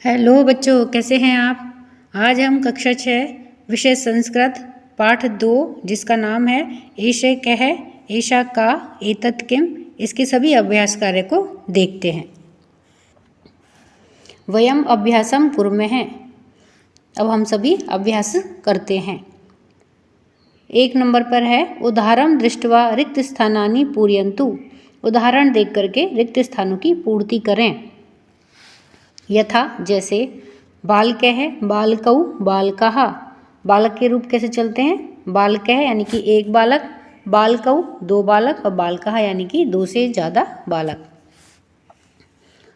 Hello बच्चों, कैसे हैं आप। आज हम कक्षा 6 विषय संस्कृत पाठ 2 जिसका नाम है एषे कः एषा का एतत् किम, इसके सभी अभ्यास कार्य को देखते हैं। वयम अभ्यासम कुर्मः। अब हम सभी अभ्यास करते हैं। 1 नंबर पर है उदाहरण दृष्ट्वा रिक्त स्थानानि पूरयन्तु। उदाहरण देख करके रिक्त स्थानों की पूर्ति करें। यथा जैसे बालकः बालकौ बालकः। बालक के रूप कैसे चलते हैं? बालकः यानी कि एक बालक, बालकौ 2 बालक और बालकः यानी कि 2 से ज़्यादा बालक।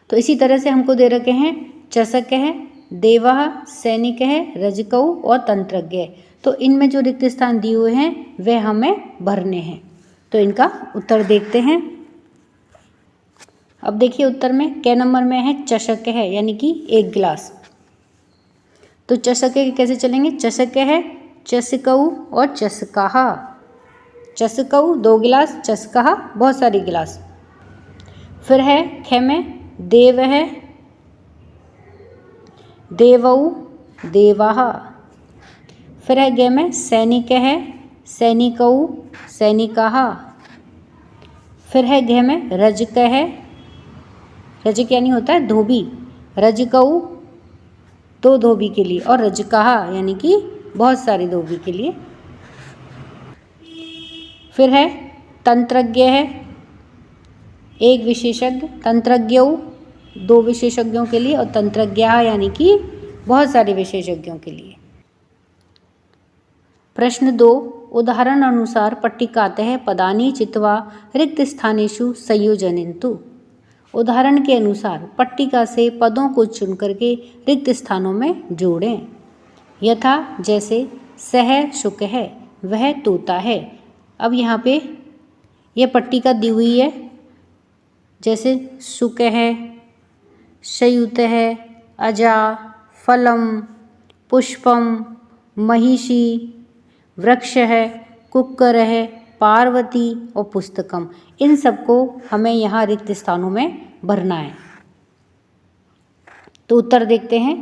तो इसी तरह से हमको दे रखे हैं चषकः देवः सैनिकः रजकौ और तंत्रज्ञ। तो इनमें जो रिक्त स्थान दिए हुए हैं वह हमें भरने हैं। तो इनका उत्तर देखते हैं। अब देखिए उत्तर में कै नंबर में है चषक है यानी कि 1 गिलास। तो चषक के कैसे चलेंगे? चषक है चषकौ और चषकाः। चषकौ 2 गिलास, चषकाः बहुत सारी गिलास। फिर है ख में देव है देवौ देवाः। फिर है ग में सैनिक है सैनिकौ सैनिकाः। फिर है घ में रजक है, रजक यानी होता है धोबी, रजकौ 2 धोबी के लिए और रजकाः यानी कि बहुत सारी धोबी के लिए। फिर है तंत्रज्ञ है 1 विशेषज्ञ, तंत्रज्ञौ 2 विशेषज्ञों के लिए और तंत्रज्ञाः यानी कि बहुत सारे विशेषज्ञों के लिए। प्रश्न 2 उदाहरण अनुसार पट्टिकातः पदानि चित्वा रिक्त स्थानेषु संयोजयन्तु। उदाहरण के अनुसार पट्टिका से पदों को चुन करके रिक्त स्थानों में जोड़ें। यथा जैसे सह शुक है, वह तोता है। अब यहाँ पे यह पट्टिका दी हुई है, जैसे शुक है, शयुत है, अजा, फलम, पुष्पम, महिषी, वृक्ष है, कुक्कर है, पार्वती और पुस्तकम। इन सबको हमें यहाँ रिक्त स्थानों में भरना है। तो उत्तर देखते हैं।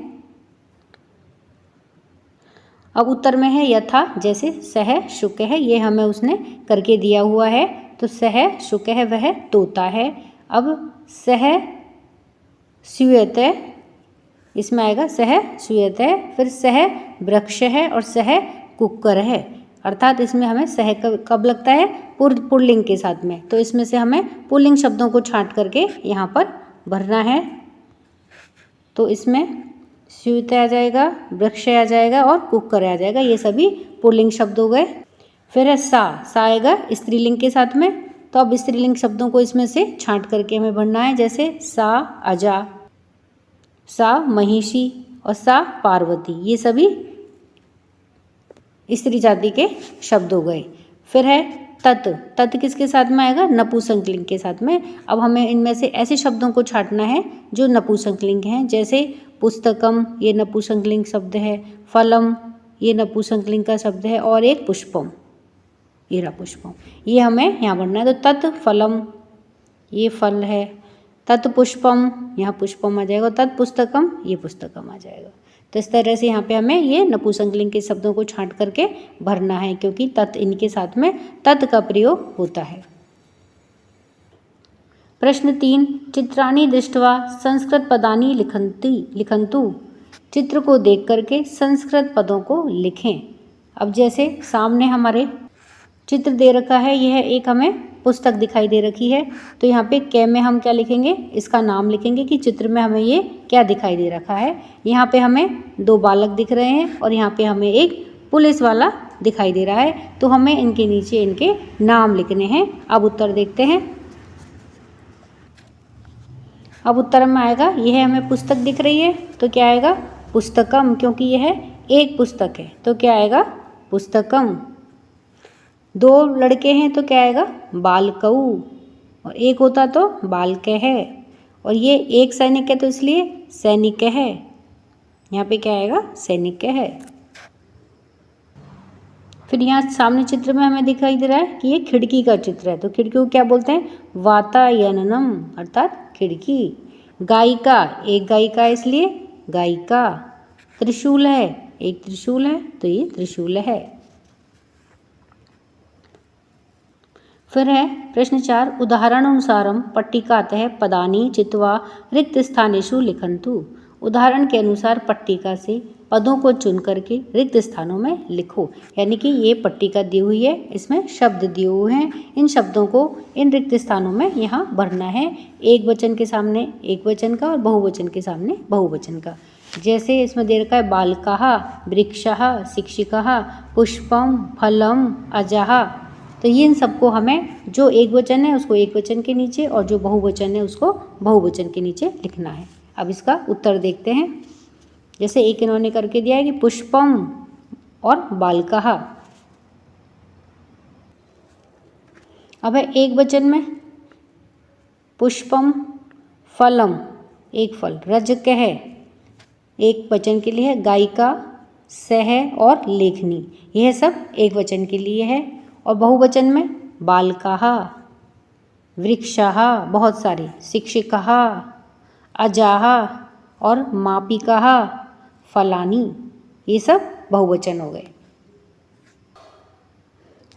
अब उत्तर में है यथा जैसे सह शुक है, ये हमें उसने करके दिया हुआ है। तो सह शुक है वह तोता है। अब सह श्रूयत, इसमें आएगा सह श्रूयत है। फिर सह वृक्ष है और सह कुक्कर है। अर्थात इसमें हमें सह कब लगता है? पुल्लिंग के साथ में। तो इसमें से हमें पुल्लिंग शब्दों को छांट करके यहाँ पर भरना है। तो इसमें श्रूयत आ जाएगा, वृक्ष आ जाएगा और कुक्कर आ जाएगा। ये सभी पुल्लिंग शब्द हो गए। फिर है सा आएगा स्त्रीलिंग के साथ में। तो अब स्त्रीलिंग शब्दों को इसमें से छांट करके हमें भरना है। जैसे सा अजा, सा महिषी और सा पार्वती, ये सभी स्त्री जाति के शब्द हो गए। फिर है तत् किसके साथ में आएगा? नपुंसकलिंग के साथ में। अब हमें इनमें से ऐसे शब्दों को छांटना है जो नपुंसकलिंग हैं। जैसे पुस्तकम, ये नपुंसकलिंग शब्द है। फलम, ये नपुंसकलिंग का शब्द है। और एक पुष्पम, ये रहा पुष्पम, ये हमें यहाँ भरना है। तो तत् फलम, ये फल है। तत् पुष्पम, यहाँ पुष्पम आ जाएगा। तत् पुस्तकम, ये पुस्तकम आ जाएगा। तो इस तरह से यहाँ पे हमें ये नपुंसकलिंग के शब्दों को छांट करके भरना है, क्योंकि तत् इनके साथ में तत् का प्रयोग होता है। प्रश्न 3 चित्राणि दृष्ट्वा संस्कृत पदानि लिखन्तु। चित्र को देख करके संस्कृत पदों को लिखें। अब जैसे सामने हमारे चित्र दे रखा है, यह एक हमें पुस्तक दिखाई दे रखी है। तो यहाँ पे कै में हम क्या लिखेंगे? इसका नाम लिखेंगे कि चित्र में हमें ये क्या दिखाई दे रखा है। यहाँ पे हमें 2 बालक दिख रहे हैं और यहाँ पे हमें एक पुलिस वाला दिखाई दे रहा है। तो हमें इनके नीचे इनके नाम लिखने हैं। अब उत्तर देखते हैं। अब उत्तर में आएगा, यह हमें पुस्तक दिख रही है तो क्या आएगा? पुस्तकम, क्योंकि यह एक पुस्तक है। तो क्या आएगा? पुस्तकम। 2 लड़के हैं तो क्या आएगा? बालकौ। और एक होता तो बालक है। और ये एक सैनिक है तो इसलिए सैनिक है। यहाँ पे क्या आएगा? सैनिक है। फिर यहाँ सामने चित्र में हमें दिखाई दे रहा है कि ये खिड़की का चित्र है। तो खिड़की को क्या बोलते हैं? वातायननम, अर्थात खिड़की। गायिका, एक गायिका इसलिए गायिका। त्रिशूल है, एक त्रिशूल है तो ये त्रिशूल है। फिर है प्रश्न 4, उदाहरणानुसारम पट्टिकातः पदानि चित्वा रिक्त स्थानेषु लिखन्तु। उदाहरण के अनुसार पट्टिका से पदों को चुन करके रिक्त स्थानों में लिखो। यानी कि ये पट्टिका दी हुई है, इसमें शब्द दिए हुए हैं, इन शब्दों को इन रिक्त स्थानों में यहाँ भरना है। एक वचन के सामने एक वचन का और बहुवचन के सामने बहुवचन का। जैसे इसमें दे रखा है बालकः, वृक्षः, शिक्षिकः, पुष्पम, फलम, अजः। तो ये इन सबको हमें जो एक वचन है उसको एक वचन के नीचे और जो बहुवचन है उसको बहुवचन के नीचे लिखना है। अब इसका उत्तर देखते हैं। जैसे एक इन्होंने करके दिया है कि पुष्पम और बालकः। अब है एक वचन में पुष्पम, फलम, एक फल, रजकः एक वचन के लिए है, गायिका, सह और लेखनी, यह सब एक वचन के लिए है। और बहुवचन में बालकः, वृक्षः बहुत सारे, शिक्षिकः, अजाः और मापिकः, फलानी, ये सब बहुवचन हो गए।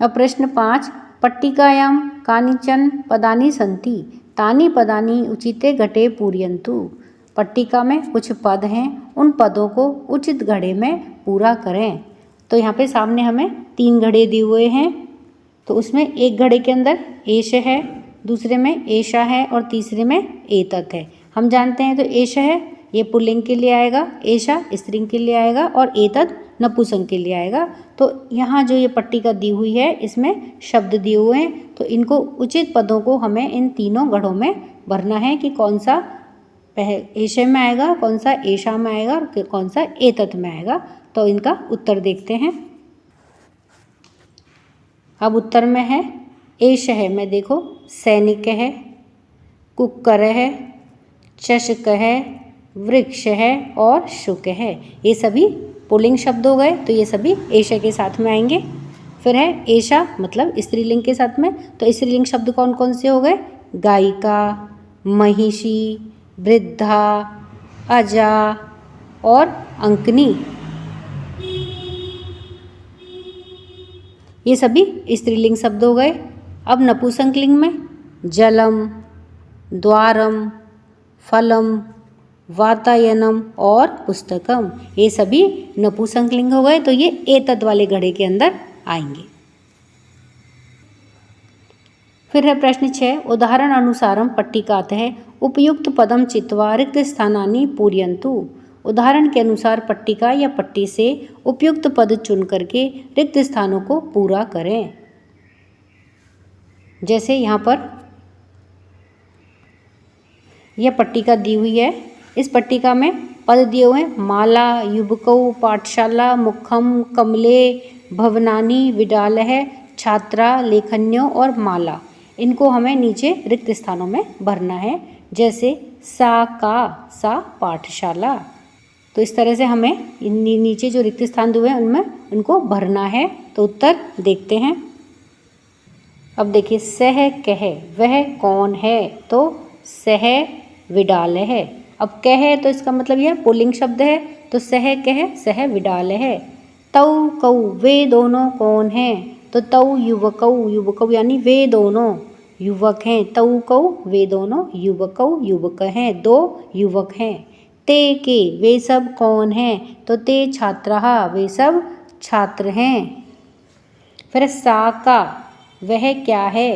अब प्रश्न 5, पट्टिकायां कानिचन पदानि सन्ति तानि पदानि उचिते घटे पूरयन्तु। पट्टिका में कुछ पद हैं, उन पदों को उचित घड़े में पूरा करें। तो यहाँ पे सामने हमें 3 घड़े दिए हुए हैं। तो उसमें एक घड़े के अंदर एष है, दूसरे में एषा है और तीसरे में एतत् है। हम जानते हैं तो एष है ये पुल्लिंग के लिए आएगा, एषा स्त्रीलिंग के लिए आएगा और एतत् नपुंसक के लिए आएगा। तो यहाँ जो ये पट्टिका दी हुई है इसमें शब्द दिए हुए हैं, तो इनको उचित पदों को हमें इन तीनों घड़ों में भरना है कि कौन सा एषे में आएगा, कौन सा एषा में आएगा और कौन सा एतत् में आएगा। तो इनका उत्तर देखते हैं। अब उत्तर में है एष है में देखो सैनिक है, कुक्कर है, चषक है, वृक्ष है और शुक है। ये सभी पुल्लिंग शब्द हो गए, तो ये सभी एष के साथ में आएंगे। फिर है एषा मतलब स्त्रीलिंग के साथ में, तो स्त्रीलिंग शब्द कौन कौन से हो गए, गायिका, महिषी, वृद्धा, अजा और अंकनी, ये सभी स्त्रीलिंग शब्द हो गए। अब नपुंसक लिंग में जलम, द्वारम, फलम, वातायनम और पुस्तकम, ये सभी नपुंसक लिंग हो गए, तो ये एतत् वाले घड़े के अंदर आएंगे। फिर है प्रश्न 6, उदाहरण अनुसारम पट्टिकातः उपयुक्त पदम चित्वा रिक्त स्थानानि पूरयन्तु। उदाहरण के अनुसार पट्टिका या पट्टी से उपयुक्त पद चुन करके रिक्त स्थानों को पूरा करें। जैसे यहाँ पर यह पट्टिका दी हुई है, इस पट्टिका में पद दिए हुए हैं माला, युवकौ, पाठशाला, मुखम, कमले, भवनानि, विद्यालय, छात्रा, लेखन्यो और माला। इनको हमें नीचे रिक्त स्थानों में भरना है। जैसे सा पाठशाला। तो इस तरह से हमें नीचे जो रिक्त स्थान दिए हुए हैं उनमें उनको भरना है। तो उत्तर देखते हैं। अब देखिए सह कह वह कौन है, तो सह विद्यालय है। अब कह तो इसका मतलब यह पुल्लिंग शब्द है, तो सह कह सह विद्यालय है। तौ कौ वे दोनों कौन हैं, तो तौ युवकौ यानी वे दोनों युवक हैं। तौ कौ वे दोनों युवकौ युवक हैं, 2 युवक हैं। ते के वे सब कौन हैं, तो ते छात्रः वे सब छात्र हैं। फिर सा का वह क्या है,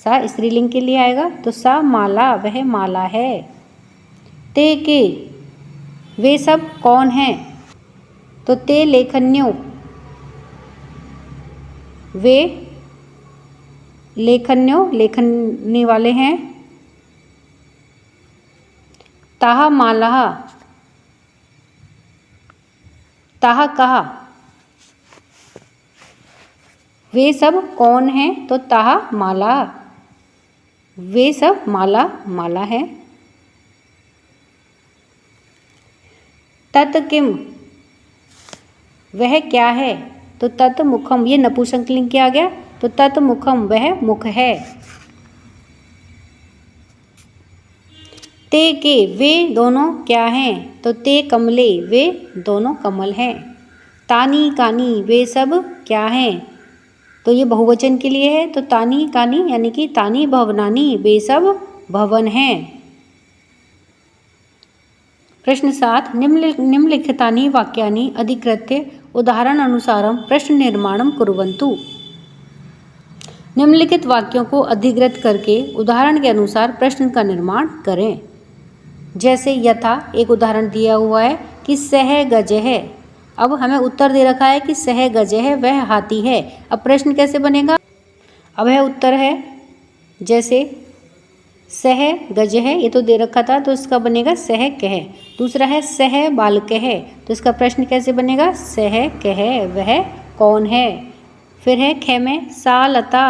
सा स्त्रीलिंग के लिए आएगा, तो सा माला वह माला है। ते के वे सब कौन हैं, तो ते लेखन्यो वे लेखन्यो लेखने वाले हैं। ताहा मालाह ताहा कहा वे सब कौन हैं, तो ताहा माला वे सब माला माला है। तत् किम वह क्या है, तो तत् मुखम, ये नपुंसक लिंग क्या आ गया, तो तत् मुखम वह मुख है। ते के वे दोनों क्या हैं, तो ते कमले वे दोनों कमल हैं। तानी कानी वे सब क्या हैं, तो ये बहुवचन के लिए है, तो तानी कानी यानी कि तानी भवनानी वे सब भवन हैं। प्रश्न 7 निम्नलिखितानि वाक्यानि अधिकृत्य उदाहरण अनुसारम प्रश्न निर्माणम कुर्वन्तु। निम्नलिखित वाक्यों को अधिकृत करके उदाहरण के अनुसार प्रश्न का निर्माण करें। जैसे यथा एक उदाहरण दिया हुआ है कि सह गज है। अब हमें उत्तर दे रखा है कि सह गज है वह हाथी है। अब प्रश्न कैसे बनेगा, अब यह उत्तर है, जैसे सह गज है ये तो दे रखा था, तो इसका बनेगा सह कह। दूसरा है सह बालक है, तो इसका प्रश्न कैसे बनेगा, सह कह वह कौन है। फिर है ख में सा लता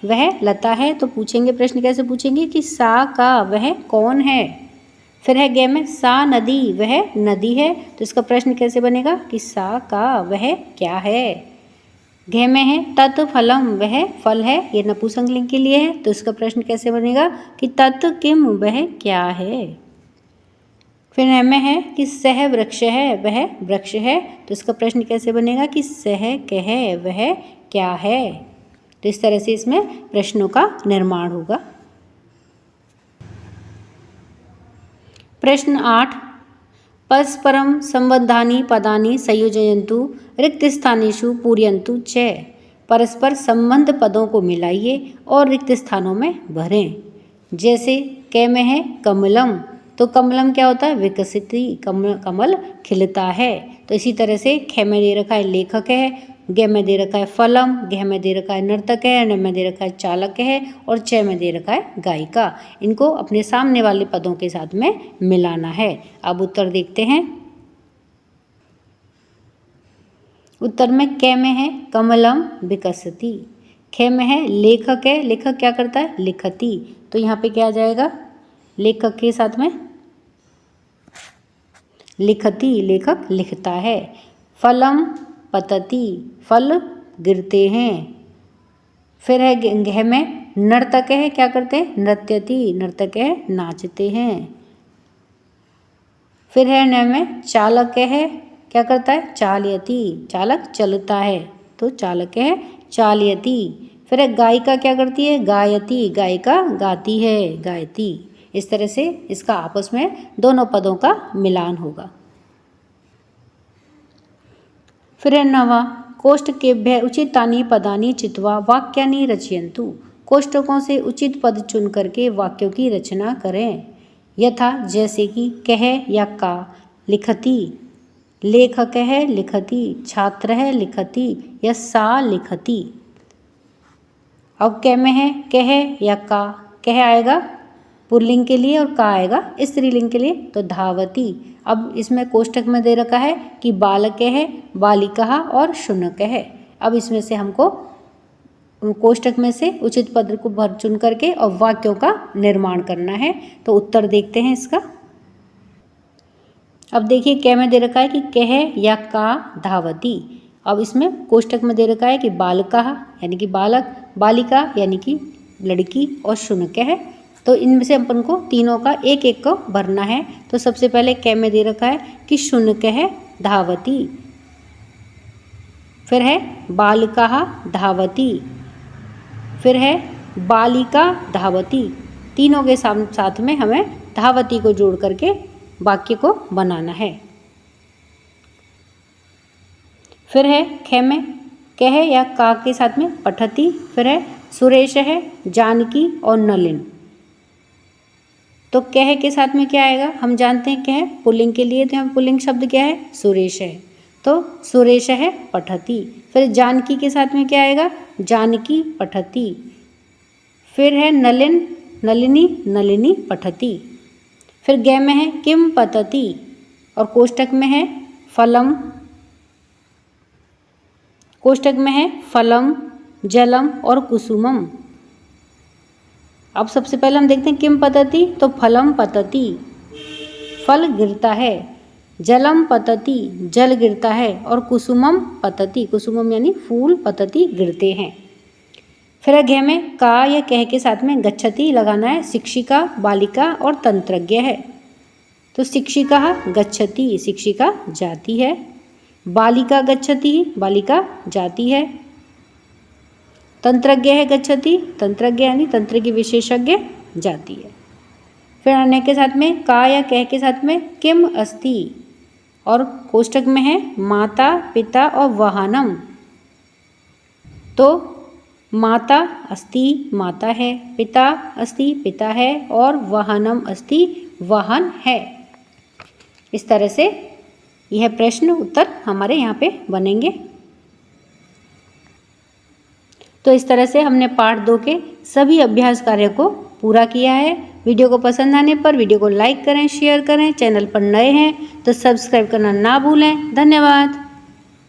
वह लता है, तो पूछेंगे प्रश्न कैसे पूछेंगे कि सा का वह कौन है। फिर है ग में सा नदी वह नदी है, तो इसका प्रश्न कैसे बनेगा कि सा का वह क्या है। घ में है तत् फलम वह फल है, ये नपुंसकलिंग के लिए है, तो इसका प्रश्न कैसे बनेगा कि तत् किम वह क्या है। फिर न में है कि सह वृक्ष है वह वृक्ष है, तो इसका प्रश्न कैसे बनेगा कि सह कह वह क्या है। तो इस तरह से इसमें प्रश्नों का निर्माण होगा। प्रश्न 8 परस्परम संबंधानि पदानि संयोजयन्तु रिक्त स्थानेषु पूरयन्तु च। परस्पर संबंध पदों को मिलाइए और रिक्त स्थानों में भरें। जैसे क में है कमलम, तो कमलम क्या होता है, विकसिती, कमल खिलता है। तो इसी तरह से ख में दे रखा है लेखक है, ग में दे रखा है फलम, घ में दे रखा है नर्तक है, न में दे रखा है चालक है, और च में दे रखा है गायिका। इनको अपने सामने वाले पदों के साथ में मिलाना है। अब उत्तर देखते हैं। उत्तर में क में है कमलम विकसति, ख में है लेखक है, लेखक क्या करता है, लिखती, तो यहाँ पे क्या आ जाएगा, लेखक के साथ में लिखती, लेखक लिखता है। फलम पतति, फल गिरते हैं। फिर है घ में नर्तक है, क्या करते हैं, नृत्यति, नर्तक है नाचते हैं। फिर है न में चालक है, क्या करता है, चालयति, चालक चलता है, तो चालक है चालयति। फिर है गायिका क्या करती है, गायति, गायिका गाती है, गायति। इस तरह से इसका आपस में दोनों पदों का मिलान होगा। फिर है 9 कोष्ठकेभ्यः उचितानि पदानि चित्वा वाक्यानि रचयन्तु। कोष्ठकों से उचित पद चुन करके वाक्यों की रचना करें। यथा जैसे कि कह या का लिखति, लेखक है लिखति, छात्र है लिखति, या सा लिखति। अब क में है कह या का, कह आएगा पुल्लिंग के लिए और का आएगा स्त्रीलिंग के लिए, तो धावती। अब इसमें कोष्ठक में दे रखा है कि बालक है, बालिका और शुनक है। अब इसमें से हमको कोष्ठक में से उचित पद को भर चुन करके और वाक्यों का निर्माण करना है। तो उत्तर देखते हैं इसका। अब देखिए क में दे रखा है कि कह या का धावती। अब इसमें कोष्ठक में दे रखा है कि बालका यानी कि बालक, बालिका यानी कि लड़की, और शुनक है। तो इनमें से अपन को तीनों का एक एक को भरना है। तो सबसे पहले क में दे रखा है कि शुनक है धावती, फिर है बालिका धावती, फिर है बालिका धावती। तीनों के साथ में हमें धावती को जोड़ करके वाक्य को बनाना है। फिर है ख में कह या का के साथ में पठती, फिर है सुरेश है, जानकी और नलिन। तो कह के साथ में क्या आएगा, हम जानते हैं कह पुल्लिंग के लिए, तो यहाँ पुल्लिंग शब्द क्या है, सुरेश है, तो सुरेश है पठती। फिर जानकी के साथ में क्या आएगा, जानकी पठती। फिर है नलिन, नलिनी, नलिनी पठती। फिर ग में है किम पतति, और कोष्ठक में है फलम, कोष्ठक में है फलम, जलम और कुसुमम। अब सबसे पहले हम देखते हैं किम पतति, तो फलम पतति, फल गिरता है, जलम पतति, जल गिरता है, और कुसुमम पतति, कुसुमम यानी फूल, पतति गिरते हैं। फिर घ में का या कह के साथ में गच्छति लगाना है। शिक्षिका, बालिका और तंत्रज्ञ है, तो शिक्षिका गच्छति, शिक्षिका जाती है। बालिका गच्छति, बालिका जाती है। तंत्रज्ञ है गच्छति, तंत्रज्ञ यानी तंत्र की विशेषज्ञ जाती है। फिर अन्य के साथ में का या कह के साथ में किम अस्ति, और कोष्टक में है माता, पिता और वाहनम, तो माता अस्ति माता है, पिता अस्ति पिता है, और वाहनम अस्ति वाहन है। इस तरह से यह प्रश्न उत्तर हमारे यहाँ पे बनेंगे। तो इस तरह से हमने पाठ 2 के सभी अभ्यास कार्य को पूरा किया है। वीडियो को पसंद आने पर वीडियो को लाइक करें, शेयर करें। चैनल पर नए हैं तो सब्सक्राइब करना ना भूलें। धन्यवाद।